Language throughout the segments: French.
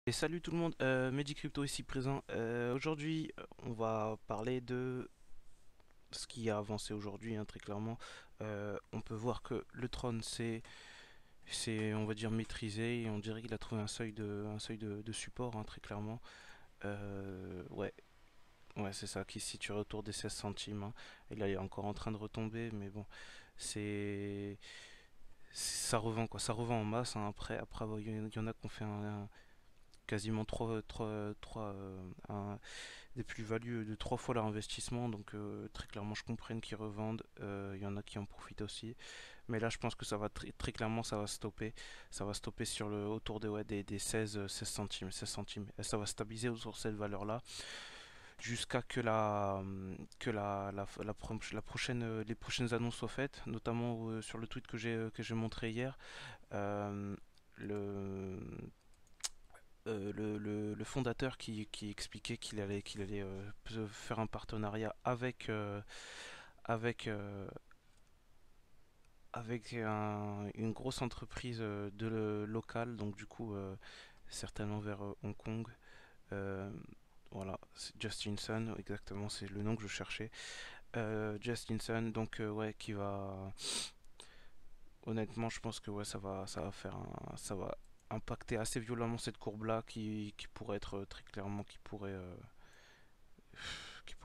Et salut tout le monde, Medicrypto ici présent. Aujourd'hui, on va parler de ce qui a avancé aujourd'hui, hein, très clairement. On peut voir que le trône on va dire, maîtrisé et on dirait qu'il a trouvé un seuil de support, hein, très clairement. Ouais, ouais, c'est ça, qui se situe autour des 16 centimes, hein. Et là, il est encore en train de retomber, mais bon, c'est ça revend quoi, ça revend en masse, hein. Après, il y en a qui ont fait quasiment des plus-values de 3 fois leur investissement, donc très clairement je comprends qu'ils revendent. Il y en a qui en profitent aussi, mais là je pense que ça va très clairement ça va stopper sur le autour de, ouais, des 16 centimes, 16 centimes, et ça va stabiliser autour de cette valeur là jusqu'à la prochaine, les prochaines annonces soient faites, notamment sur le tweet que j'ai montré hier. euh, le le fondateur qui expliquait qu'il allait faire un partenariat avec, euh, avec une grosse entreprise locale, donc du coup certainement vers Hong Kong. Euh, voilà, c'est Justin Sun, exactement, c'est le nom que je cherchais. Justin Sun, donc ouais, qui va. Honnêtement, je pense que ouais, ça va impacter assez violemment cette courbe-là qui pourrait être très clairement, qui pourrait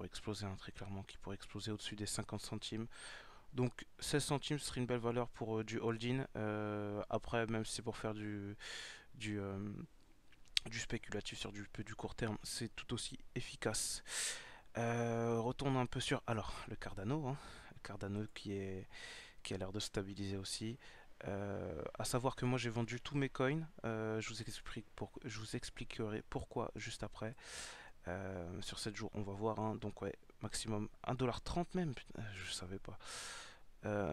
exploser, hein, très clairement, qui pourrait exploser au-dessus des 50 centimes. Donc 16 centimes serait une belle valeur pour du holding. Après, même si c'est pour faire du, euh, du spéculatif sur du court terme, c'est tout aussi efficace. Retourne un peu sur alors le Cardano, hein, le Cardano qui a l'air de stabiliser aussi. À savoir que moi j'ai vendu tous mes coins. Je vous expliquerai pourquoi juste après. Sur 7 jours, on va voir, hein. Donc ouais, maximum 1,30 $ même, putain, je savais pas.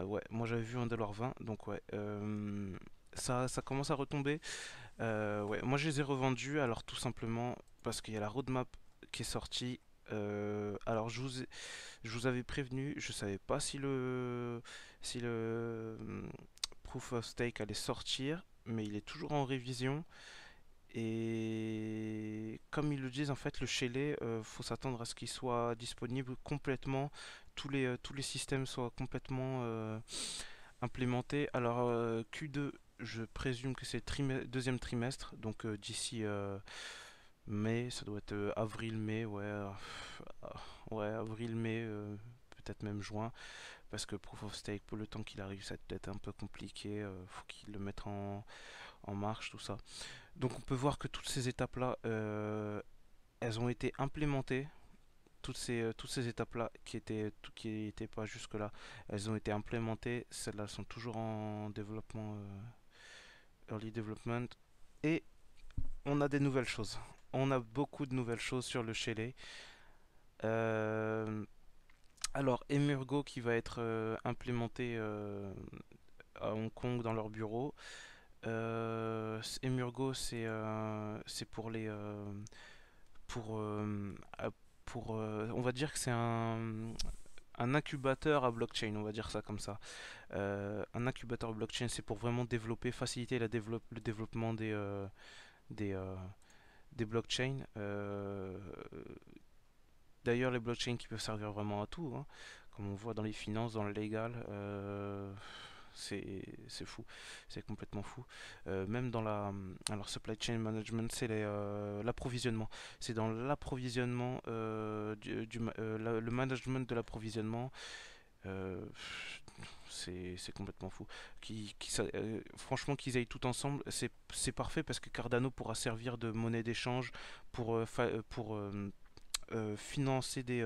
Ouais, moi j'avais vu 1,20 $, donc ouais, ça commence à retomber. Ouais, moi je les ai revendus, alors tout simplement parce qu'il y a la roadmap qui est sortie. Alors je vous avais prévenu, je savais pas si le Proof of Stake allait sortir, mais il est toujours en révision. Et comme ils le disent, en fait, le Shelley, faut s'attendre à ce qu'il soit disponible complètement, tous les systèmes soient complètement implémentés. Alors, Q2, je présume que c'est le deuxième trimestre, donc d'ici mai, ça doit être avril-mai, ouais, ouais, avril-mai, peut-être même juin, parce que Proof of Stake, pour le temps qu'il arrive, ça peut être un peu compliqué, faut qu'ils le mettent en marche, tout ça. Donc on peut voir que toutes ces étapes-là, elles ont été implémentées. Toutes ces étapes-là qui étaient pas jusque-là, elles ont été implémentées. Celles-là sont toujours en développement, early development. Et on a des nouvelles choses. On a beaucoup de nouvelles choses sur le Shelley. Euh, alors, Emurgo qui va être implémenté à Hong Kong dans leur bureau. Emurgo, c'est pour, on va dire que c'est un incubateur à blockchain, on va dire ça comme ça. Un incubateur blockchain, c'est pour vraiment développer, faciliter le développement des, euh, des blockchains. D'ailleurs, les blockchains qui peuvent servir vraiment à tout, hein, comme on voit dans les finances, dans le légal. C'est fou, c'est complètement fou. Même dans alors supply chain management, c'est l'approvisionnement. C'est dans l'approvisionnement, le management de l'approvisionnement. euh, c'est complètement fou. Franchement, qu'ils aillent tout ensemble, c'est parfait parce que Cardano pourra servir de monnaie d'échange pour financer des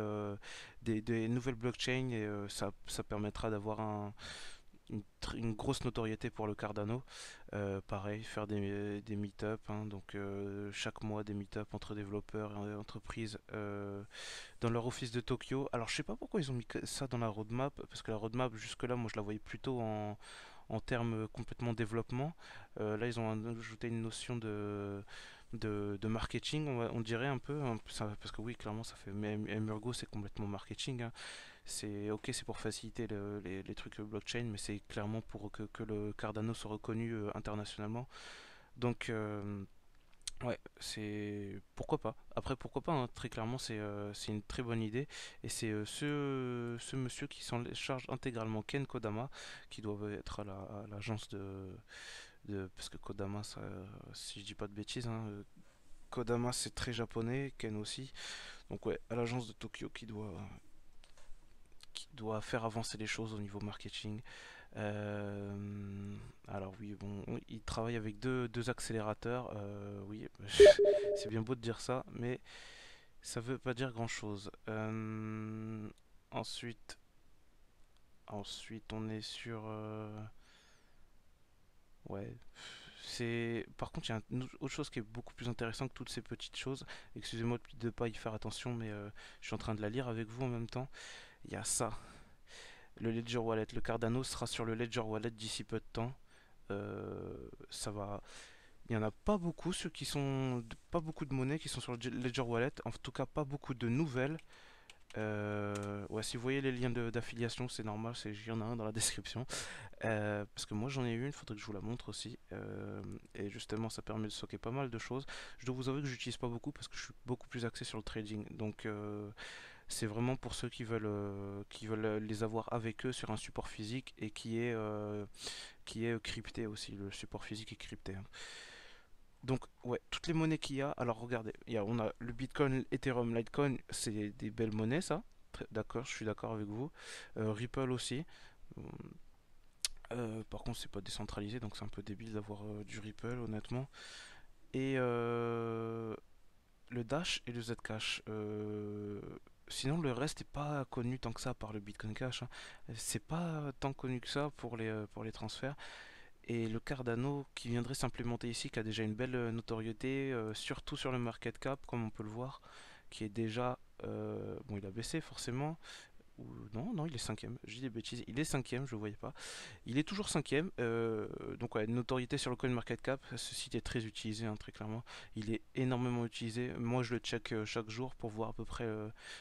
nouvelles blockchains et ça permettra d'avoir une grosse notoriété pour le Cardano. Pareil, faire des meet-up, hein, donc chaque mois des meet-up entre développeurs et entreprises dans leur office de Tokyo. Alors je sais pas pourquoi ils ont mis ça dans la roadmap, parce que la roadmap jusque-là, moi je la voyais plutôt en termes complètement développement. Là ils ont ajouté une notion de marketing, on dirait un peu, hein, parce que oui, clairement ça fait. Mais Emurgo c'est complètement marketing, hein. C'est ok, c'est pour faciliter les trucs blockchain, mais c'est clairement pour que le Cardano soit reconnu internationalement. Donc Ouais, c'est pourquoi pas. Après, pourquoi pas, hein, très clairement, c'est une très bonne idée. Et c'est ce monsieur qui s'en charge intégralement, Ken Kodama, qui doit être à l'agence parce que Kodama, ça, si je dis pas de bêtises, hein, Kodama c'est très japonais, Ken aussi. Donc ouais, à l'agence de Tokyo qui doit faire avancer les choses au niveau marketing. Euh, alors oui, bon, il travaille avec deux accélérateurs. Oui, c'est bien beau de dire ça, mais ça veut pas dire grand-chose. Ensuite, ensuite, on est sur. Ouais. Par contre, il y a une autre chose qui est beaucoup plus intéressante que toutes ces petites choses. Excusez-moi de ne pas y faire attention, mais je suis en train de la lire avec vous en même temps. Il y a ça. Le Ledger Wallet. Le Cardano sera sur le Ledger Wallet d'ici peu de temps. Ça va. Il n'y en a pas beaucoup, pas beaucoup de monnaies qui sont sur le Ledger Wallet. En tout cas, pas beaucoup de nouvelles. Ouais, si vous voyez les liens d'affiliation, c'est normal, il y en a un dans la description. Parce que moi j'en ai une, il faudrait que je vous la montre aussi. Et justement, ça permet de stocker pas mal de choses. Je dois vous avouer que j'utilise pas beaucoup parce que je suis beaucoup plus axé sur le trading. Donc c'est vraiment pour ceux qui veulent les avoir avec eux sur un support physique et qui est crypté aussi. Le support physique est crypté, hein. Donc, ouais, toutes les monnaies qu'il y a. Alors, regardez, on a le Bitcoin, Ethereum, Litecoin, c'est des belles monnaies, ça. D'accord, je suis d'accord avec vous. Ripple aussi. Par contre, c'est pas décentralisé, donc c'est un peu débile d'avoir du Ripple, honnêtement. Et le Dash et le Zcash. Sinon, le reste n'est pas connu tant que ça par le Bitcoin Cash, hein. C'est pas tant connu que ça pour les transferts. Et le Cardano qui viendrait s'implémenter ici, qui a déjà une belle notoriété, surtout sur le market cap, comme on peut le voir, qui est déjà... bon, il a baissé forcément. Ou, non, non, il est cinquième. Je dis des bêtises. Il est cinquième, je ne le voyais pas. Il est toujours cinquième. Donc, ouais, une notoriété sur le coin market cap. Ce site est très utilisé, hein, très clairement. Il est énormément utilisé. Moi, je le check chaque jour pour voir à peu près...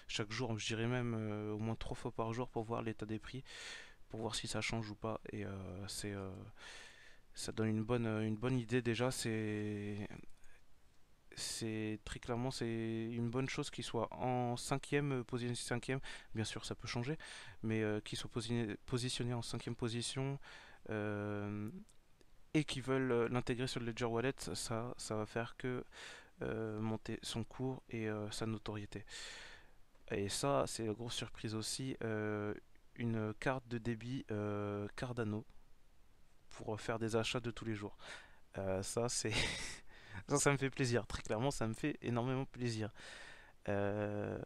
chaque jour, je dirais même au moins 3 fois par jour pour voir l'état des prix, pour voir si ça change ou pas. Et ça donne une bonne idée déjà. C'est très clairement c'est une bonne chose qu'il soit en cinquième, positionné cinquième. Bien sûr, ça peut changer, mais qu'il soit positionné en cinquième position euh, et qu'ils veulent l'intégrer sur le Ledger Wallet, ça va faire que monter son cours et sa notoriété. Et ça, c'est la grosse surprise aussi. Une carte de débit Cardano pour faire des achats de tous les jours. Ça, ça me fait plaisir. Très clairement, ça me fait énormément plaisir. Euh,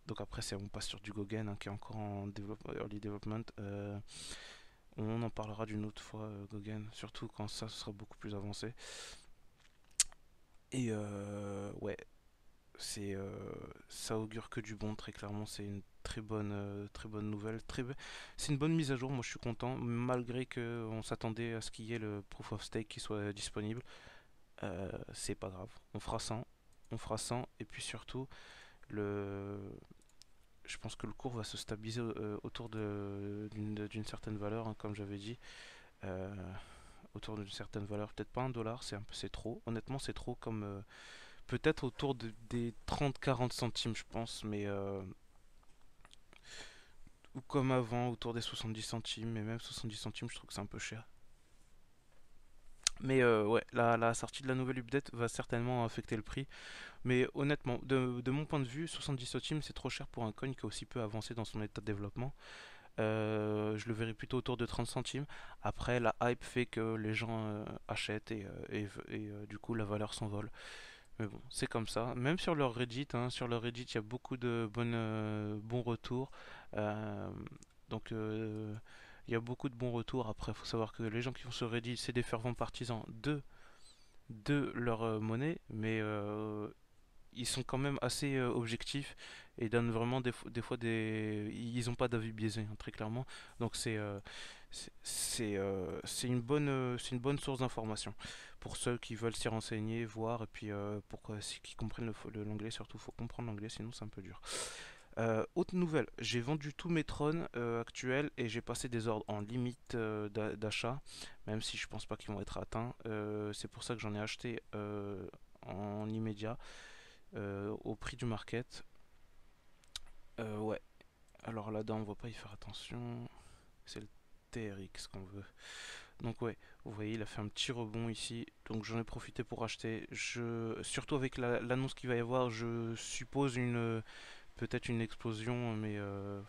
donc après, on passe sur du Gogen, hein, qui est encore en early development. On en parlera d'une autre fois, Gogen, surtout quand ça sera beaucoup plus avancé. Et ouais, c'est ça augure que du bon. Très clairement, c'est une très bonne nouvelle. C'est une bonne mise à jour. Moi, je suis content, malgré que on s'attendait à ce qu'il y ait le proof of stake qui soit disponible. C'est pas grave. On fera 100, et puis surtout, le, je pense que le cours va se stabiliser autour d'une certaine valeur, hein, comme j'avais dit. Euh, Autour d'une certaine valeur, peut-être pas 1 dollar, c'est trop. Honnêtement, c'est trop comme peut-être autour des 30-40 centimes, je pense, mais ou comme avant, autour des 70 centimes, mais même 70 centimes, je trouve que c'est un peu cher. Mais ouais, la sortie de la nouvelle update va certainement affecter le prix. Mais honnêtement, de mon point de vue, 70 centimes c'est trop cher pour un coin qui est aussi peu avancé dans son état de développement. Je le verrai plutôt autour de 30 centimes. Après, la hype fait que les gens achètent et du coup la valeur s'envole. Mais bon, c'est comme ça. Même sur leur Reddit, hein, sur leur Reddit, il y a beaucoup de bons retours. Euh, donc, il y a beaucoup de bons retours. Après, il faut savoir que les gens qui vont sur Reddit, c'est des fervents partisans de leur monnaie, mais ils sont quand même assez objectifs et donnent vraiment des fois ils n'ont pas d'avis biaisé, hein, très clairement. Donc c'est une bonne source d'information pour ceux qui veulent s'y renseigner, voir, et puis pour ceux qui comprennent l'anglais, surtout faut comprendre l'anglais, sinon c'est un peu dur. Autre nouvelle, j'ai vendu tous mes trônes actuels et j'ai passé des ordres en limite d'achat, même si je pense pas qu'ils vont être atteints. C'est pour ça que j'en ai acheté en immédiat au prix du market. Ouais, alors là-dedans on va pas y faire attention, c'est le TRX qu'on veut. Donc ouais, vous voyez, il a fait un petit rebond ici, donc j'en ai profité pour acheter. Surtout avec l'annonce qu'il va y avoir, je suppose peut-être une explosion, mais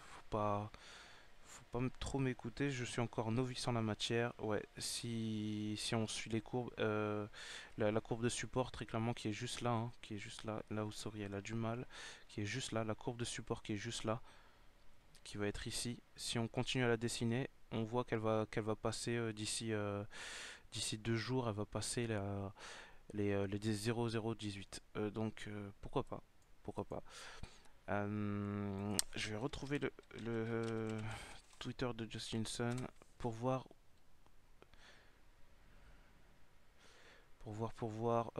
faut pas trop m'écouter. Je suis encore novice en la matière. Ouais, si on suit les courbes, la courbe de support très clairement qui est juste là, hein, qui est juste là, là où Sori elle a du mal, qui est juste là, la courbe de support qui est juste là, qui va être ici. Si on continue à la dessiner, on voit qu'elle va passer d'ici 2 jours, elle va passer les 0,018. Donc pourquoi pas, pourquoi pas. Je vais retrouver le Twitter de Justinson pour voir, pour voir,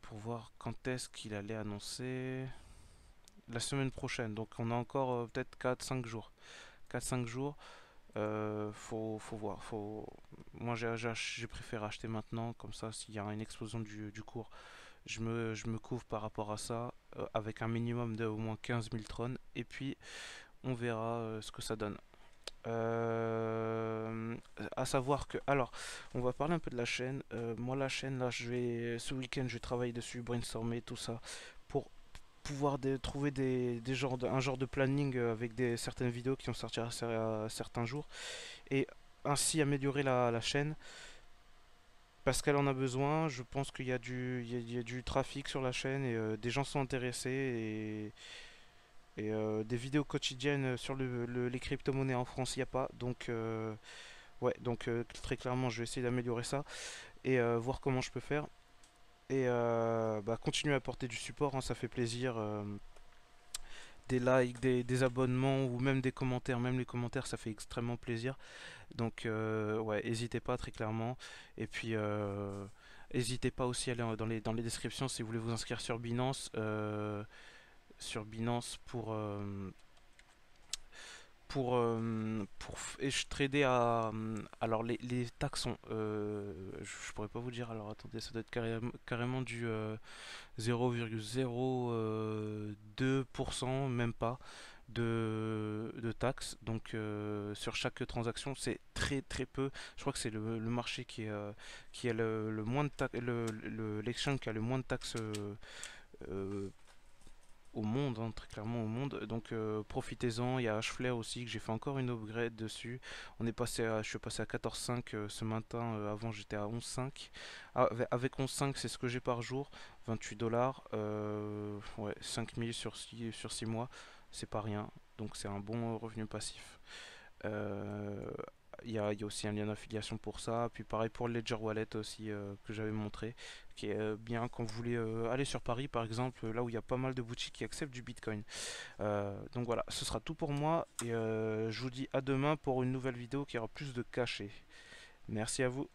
pour voir quand est-ce qu'il allait annoncer la semaine prochaine. Donc on a encore peut-être 4-5 jours. 4-5 jours. Faut voir. Moi j'ai préféré acheter maintenant, comme ça s'il y a une explosion du cours, je me couvre par rapport à ça, avec un minimum de au moins 15 000 trônes, et puis on verra ce que ça donne. À savoir que, alors, on va parler un peu de la chaîne. Moi, la chaîne, là, ce week-end, je vais travailler dessus, brainstormer, tout ça, pour pouvoir trouver un genre de planning avec certaines vidéos qui vont sortir à certains jours, et ainsi améliorer la chaîne parce qu'elle en a besoin. Je pense qu'il y a il y a du trafic sur la chaîne, et des gens sont intéressés, et des vidéos quotidiennes sur les crypto-monnaies en France, il n'y a pas. Donc, ouais, donc très clairement, je vais essayer d'améliorer ça et voir comment je peux faire. Et bah, continuer à apporter du support, hein, ça fait plaisir. Des likes, des abonnements ou même des commentaires. Même les commentaires, ça fait extrêmement plaisir. Donc, ouais, n'hésitez pas très clairement. Et puis, n'hésitez pas aussi à aller dans les descriptions si vous voulez vous inscrire sur Binance pour trader alors les taxes sont, je pourrais pas vous dire, alors attendez, ça doit être carrément du 0,02%, même pas, de taxes. Donc sur chaque transaction, c'est très très peu. Je crois que c'est le marché qui a le moins de taxes, l'exchange qui a le moins de taxes euh, au monde, hein, très clairement au monde. Donc profitez-en. Il y a Hflare aussi que j'ai fait encore une upgrade dessus. Je suis passé à 14,5 ce matin. Avant j'étais à 11,5. Avec 11,5 c'est ce que j'ai par jour. 28 dollars. Ouais, 5000 sur 6 mois. C'est pas rien. Donc c'est un bon revenu passif. Euh, il y a aussi un lien d'affiliation pour ça. Puis pareil pour le Ledger Wallet aussi, que j'avais montré, qui est bien quand vous voulez aller sur Paris par exemple, là où il y a pas mal de boutiques qui acceptent du Bitcoin. Donc voilà, ce sera tout pour moi, et je vous dis à demain pour une nouvelle vidéo qui aura plus de cachet. Merci à vous.